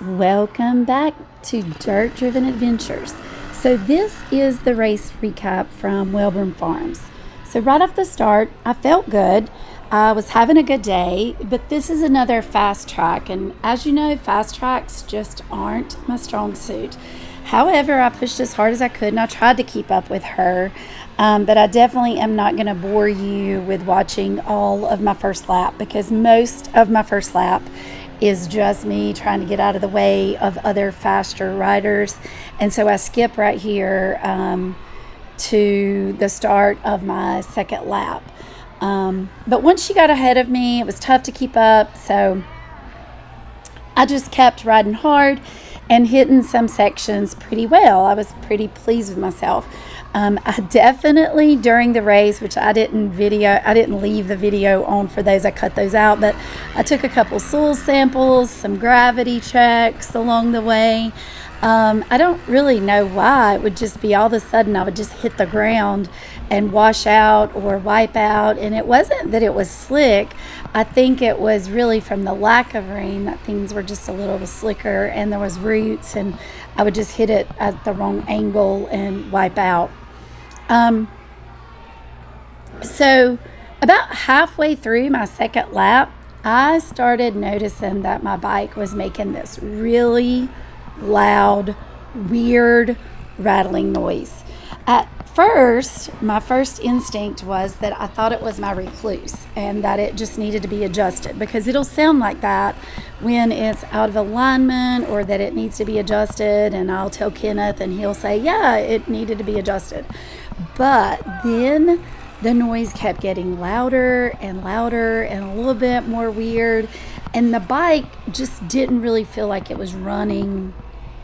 Welcome back to Dirt Driven Adventures. So this is the race recap from Wellborn Farms. So right off the start, I felt good. I was having a good day, but this is another fast track. And as you know, fast tracks just aren't my strong suit. However, I pushed as hard as I could and I tried to keep up with her. But I definitely am not going to bore you with watching all of my first lap because most of my first lap is just me trying to get out of the way of other faster riders. And so I skip right here to the start of my second lap. But once she got ahead of me, it was tough to keep up. So I just kept riding hard and hitting some sections pretty well. I was pretty pleased with myself. I definitely, during the race, which I didn't leave the video on for those, I cut those out, but I took a couple soil samples, some gravity checks along the way. I don't really know why. It would just be all of a sudden I would just hit the ground and wash out or wipe out. And it wasn't that it was slick. I think it was really from the lack of rain that things were just a little slicker and there was roots and I would just hit it at the wrong angle and wipe out. So about halfway through my second lap, I started noticing that my bike was making this really loud, weird rattling noise. At first, my first instinct was that I thought it was my Rekluse and that it just needed to be adjusted because it'll sound like that when it's out of alignment or that it needs to be adjusted, and I'll tell Kenneth and he'll say, yeah, it needed to be adjusted. But then the noise kept getting louder and louder and a little bit more weird, and the bike just didn't really feel like it was running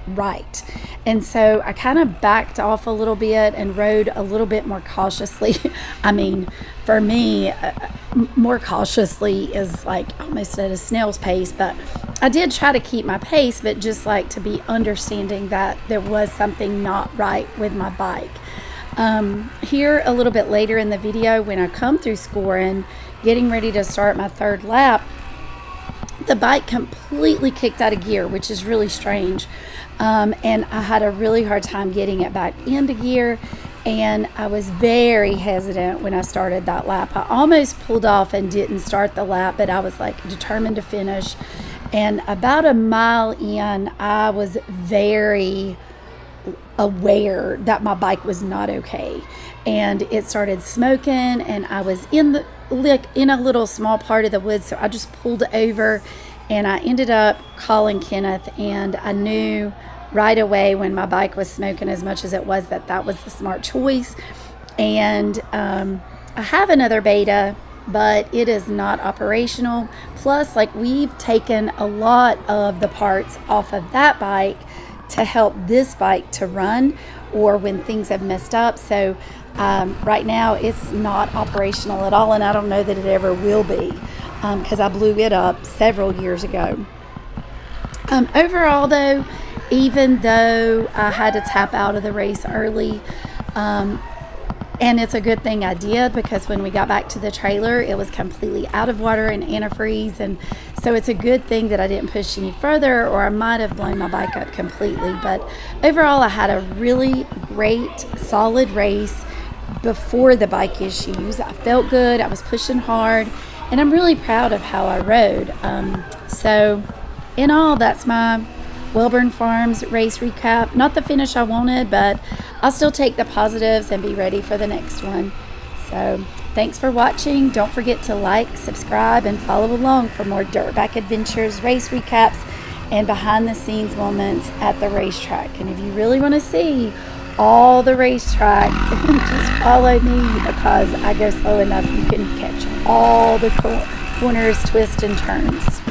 right. And so I kind of backed off a little bit and rode a little bit more cautiously. I mean, for me, more cautiously is like almost at a snail's pace, but I did try to keep my pace, but just like to be understanding that there was something not right with my bike. Here a little bit later in the video, when I come through scoring, getting ready to start my third lap, the bike completely kicked out of gear, which is really strange. And I had a really hard time getting it back into gear, and I was very hesitant when I started that lap. I almost pulled off and didn't start the lap, but I was like determined to finish. And about a mile in, I was very aware that my bike was not okay, and it started smoking, and I was in a little small part of the woods, so I just pulled over and I ended up calling Kenneth, and I knew right away when my bike was smoking as much as it was that was the smart choice. And I have another beta, but it is not operational. Plus, like, we've taken a lot of the parts off of that bike to help this bike to run or when things have messed up. So right now it's not operational at all, and I don't know that it ever will be because I blew it up several years ago. Overall though, even though I had to tap out of the race early, and it's a good thing I did because when we got back to the trailer, it was completely out of water and antifreeze. And so it's a good thing that I didn't push any further, or I might have blown my bike up completely. But overall, I had a really great, solid race before the bike issues. I felt good. I was pushing hard, and I'm really proud of how I rode. So in all, that's my Wellborn Farms race recap. Not the finish I wanted, but I'll still take the positives and be ready for the next one. So thanks for watching. Don't forget to like, subscribe, and follow along for more Dirtback Adventures, race recaps, and behind the scenes moments at the racetrack. And if you really want to see all the racetrack, just follow me because I go slow enough you can catch all the corners, twists, and turns.